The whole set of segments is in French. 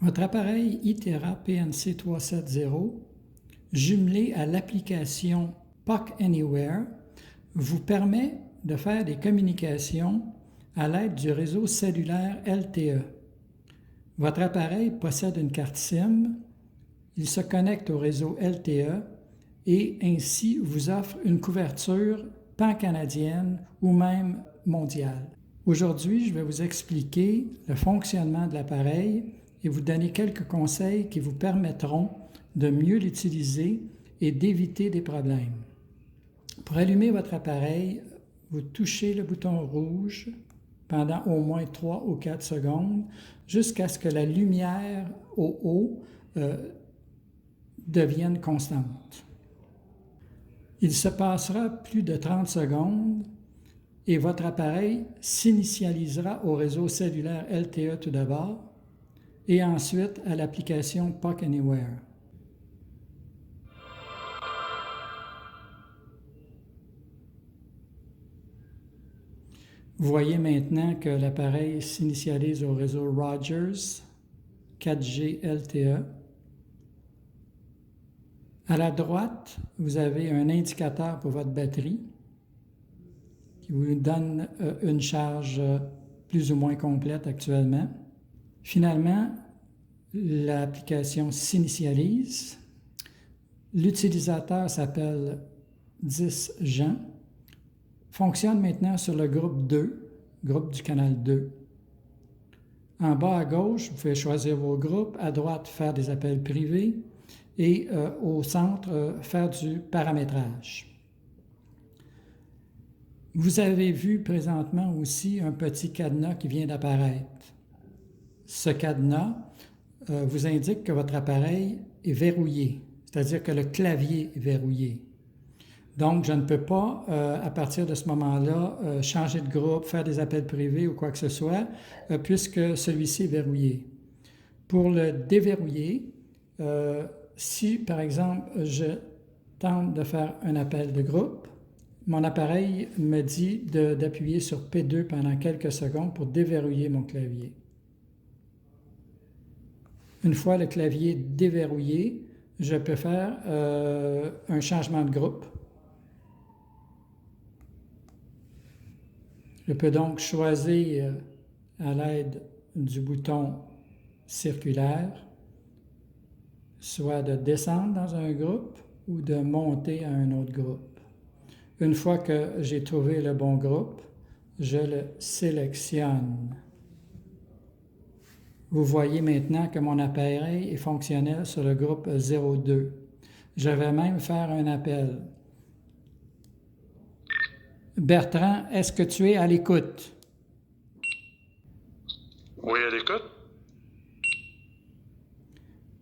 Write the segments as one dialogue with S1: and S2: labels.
S1: Votre appareil Itera PNC 370, jumelé à l'application POC Anywhere, vous permet de faire des communications à l'aide du réseau cellulaire LTE. Votre appareil possède une carte SIM, il se connecte au réseau LTE et ainsi vous offre une couverture pan-canadienne ou même mondiale. Aujourd'hui, je vais vous expliquer le fonctionnement de l'appareil et vous donner quelques conseils qui vous permettront de mieux l'utiliser et d'éviter des problèmes. Pour allumer votre appareil, vous touchez le bouton rouge pendant au moins 3 ou 4 secondes jusqu'à ce que la lumière au haut devienne constante. Il se passera plus de 30 secondes et votre appareil s'initialisera au réseau cellulaire LTE tout d'abord et ensuite à l'application POC Anywhere. Vous voyez maintenant que l'appareil s'initialise au réseau Rogers 4G LTE. À la droite, vous avez un indicateur pour votre batterie qui vous donne une charge plus ou moins complète actuellement. Finalement, l'application s'initialise. L'utilisateur s'appelle 10 Jean. Fonctionne maintenant sur le groupe 2, groupe du canal 2. En bas à gauche, vous pouvez choisir vos groupes. À droite, faire des appels privés. Et au centre, faire du paramétrage. Vous avez vu présentement aussi un petit cadenas qui vient d'apparaître. Ce cadenas vous indique que votre appareil est verrouillé, c'est-à-dire que le clavier est verrouillé. Donc, je ne peux pas, à partir de ce moment-là, changer de groupe, faire des appels privés ou quoi que ce soit, puisque celui-ci est verrouillé. Pour le déverrouiller, si, par exemple, je tente de faire un appel de groupe, mon appareil me dit d'appuyer sur P2 pendant quelques secondes pour déverrouiller mon clavier. Une fois le clavier déverrouillé, je peux faire un changement de groupe. Je peux donc choisir à l'aide du bouton circulaire soit de descendre dans un groupe ou de monter à un autre groupe. Une fois que j'ai trouvé le bon groupe, je le sélectionne. Vous voyez maintenant que mon appareil est fonctionnel sur le groupe 02. Je vais même faire un appel. Bertrand, est-ce que tu es à l'écoute?
S2: Oui, à l'écoute.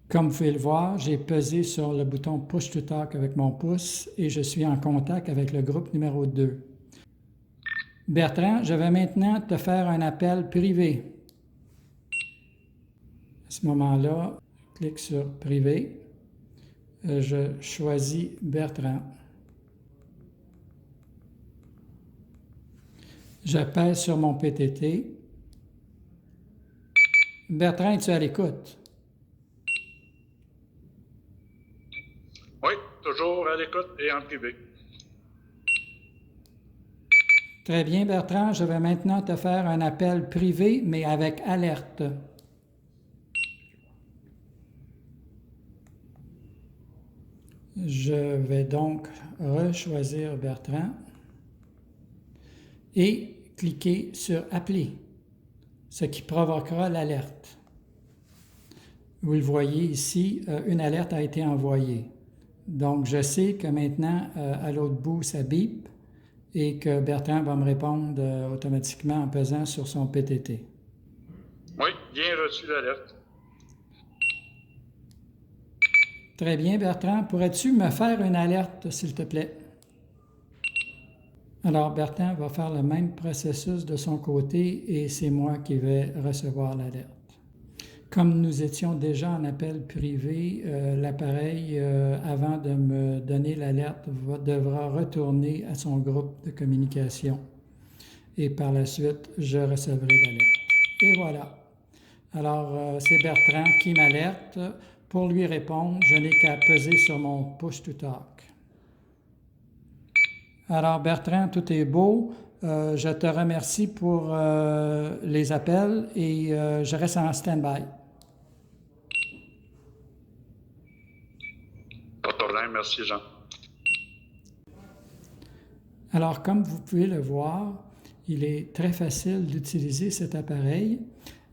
S1: Comme vous pouvez le voir, j'ai pesé sur le bouton Push to Talk avec mon pouce et je suis en contact avec le groupe numéro 2. Bertrand, je vais maintenant te faire un appel privé. À ce moment-là, je clique sur Privé. Je choisis Bertrand. Je pèse sur mon PTT. Bertrand, es-tu à l'écoute?
S2: Oui, toujours à l'écoute et en privé.
S1: Très bien, Bertrand. Je vais maintenant te faire un appel privé, mais avec alerte. Je vais donc rechoisir Bertrand et cliquer sur « Appeler », ce qui provoquera l'alerte. Vous le voyez ici, une alerte a été envoyée. Donc, je sais que maintenant, à l'autre bout, ça bip et que Bertrand va me répondre automatiquement en pesant sur son PTT.
S2: Oui, bien reçu l'alerte.
S1: Très bien, Bertrand. Pourrais-tu me faire une alerte, s'il te plaît? Alors, Bertrand va faire le même processus de son côté et c'est moi qui vais recevoir l'alerte. Comme nous étions déjà en appel privé, l'appareil, avant de me donner l'alerte, devra retourner à son groupe de communication. Et par la suite, je recevrai l'alerte. Et voilà. Alors, c'est Bertrand qui m'alerte. Pour lui répondre, je n'ai qu'à peser sur mon Push to Talk. Alors, Bertrand, tout est beau. Je te remercie pour les appels et je reste en stand-by.
S2: Pas de problème, merci Jean.
S1: Alors, comme vous pouvez le voir, il est très facile d'utiliser cet appareil.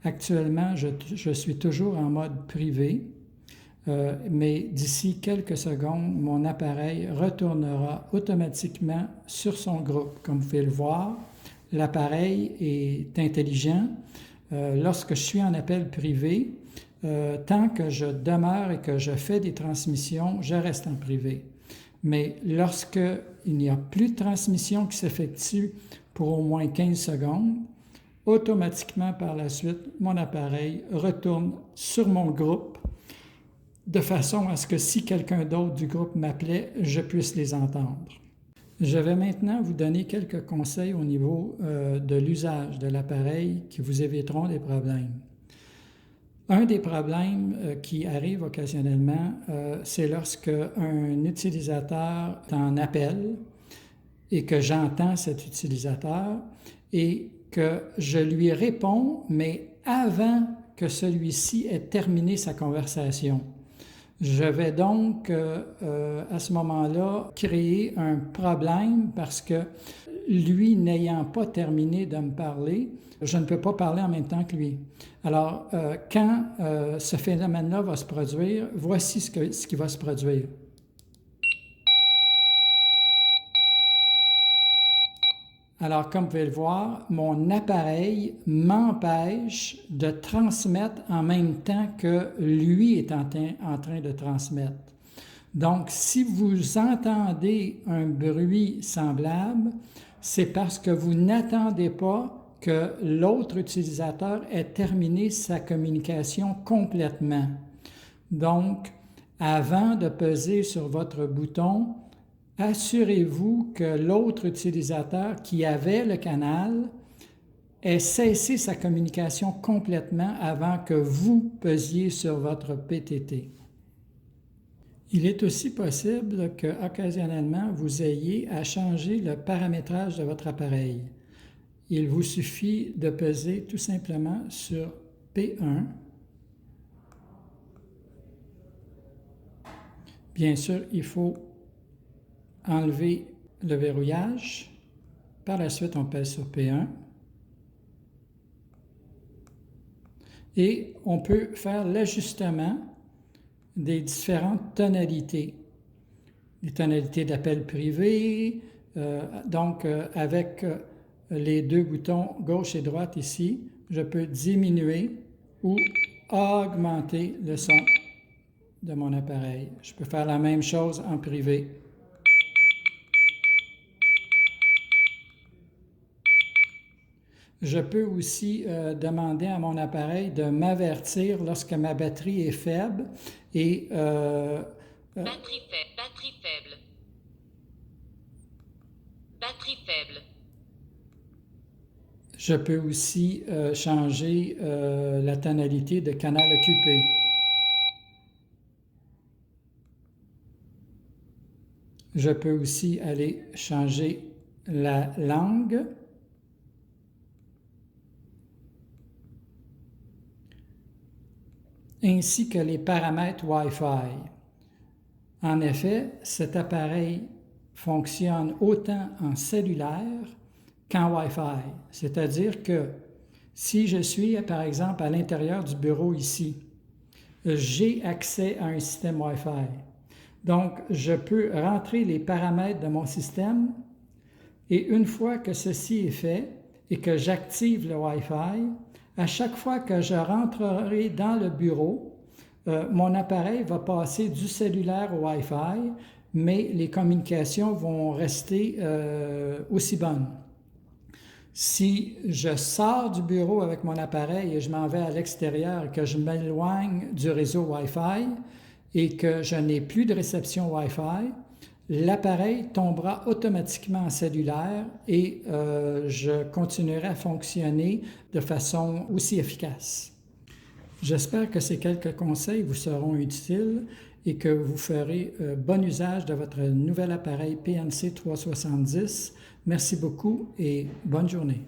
S1: Actuellement, je suis toujours en mode privé, mais d'ici quelques secondes, mon appareil retournera automatiquement sur son groupe. Comme vous pouvez le voir, l'appareil est intelligent. Lorsque je suis en appel privé, tant que je demeure et que je fais des transmissions, je reste en privé. Mais lorsqu'il n'y a plus de transmission qui s'effectue pour au moins 15 secondes, automatiquement par la suite, mon appareil retourne sur mon groupe de façon à ce que si quelqu'un d'autre du groupe m'appelait, je puisse les entendre. Je vais maintenant vous donner quelques conseils au niveau de l'usage de l'appareil qui vous éviteront des problèmes. Un des problèmes qui arrive occasionnellement, c'est lorsque un utilisateur est en appel et que j'entends cet utilisateur et que je lui réponds, mais avant que celui-ci ait terminé sa conversation. Je vais donc, à ce moment-là, créer un problème parce que lui n'ayant pas terminé de me parler, je ne peux pas parler en même temps que lui. Alors, quand ce phénomène-là va se produire, voici ce qui va se produire. Alors, comme vous pouvez le voir, mon appareil m'empêche de transmettre en même temps que lui est en train de transmettre. Donc, si vous entendez un bruit semblable, c'est parce que vous n'attendez pas que l'autre utilisateur ait terminé sa communication complètement. Donc, avant de peser sur votre bouton, assurez-vous que l'autre utilisateur qui avait le canal ait cessé sa communication complètement avant que vous pesiez sur votre PTT. Il est aussi possible qu'occasionnellement, vous ayez à changer le paramétrage de votre appareil. Il vous suffit de peser tout simplement sur P1. Bien sûr, il faut enlever le verrouillage. Par la suite, on pèse sur P1. Et on peut faire l'ajustement des différentes tonalités. Les tonalités d'appel privé, avec les deux boutons gauche et droite ici, je peux diminuer ou augmenter le son de mon appareil. Je peux faire la même chose en privé. Je peux aussi demander à mon appareil de m'avertir lorsque ma batterie est faible et
S3: batterie faible. Batterie faible.
S1: Je peux aussi changer la tonalité de canal occupé. Je peux aussi aller changer la langue. Ainsi que les paramètres Wi-Fi. En effet, cet appareil fonctionne autant en cellulaire qu'en Wi-Fi. C'est-à-dire que si je suis, par exemple, à l'intérieur du bureau ici, j'ai accès à un système Wi-Fi. Donc, je peux rentrer les paramètres de mon système et une fois que ceci est fait et que j'active le Wi-Fi, à chaque fois que je rentrerai dans le bureau, mon appareil va passer du cellulaire au Wi-Fi, mais les communications vont rester aussi bonnes. Si je sors du bureau avec mon appareil et je m'en vais à l'extérieur et que je m'éloigne du réseau Wi-Fi et que je n'ai plus de réception Wi-Fi, l'appareil tombera automatiquement en cellulaire et je continuerai à fonctionner de façon aussi efficace. J'espère que ces quelques conseils vous seront utiles et que vous ferez bon usage de votre nouvel appareil PNC 370. Merci beaucoup et bonne journée.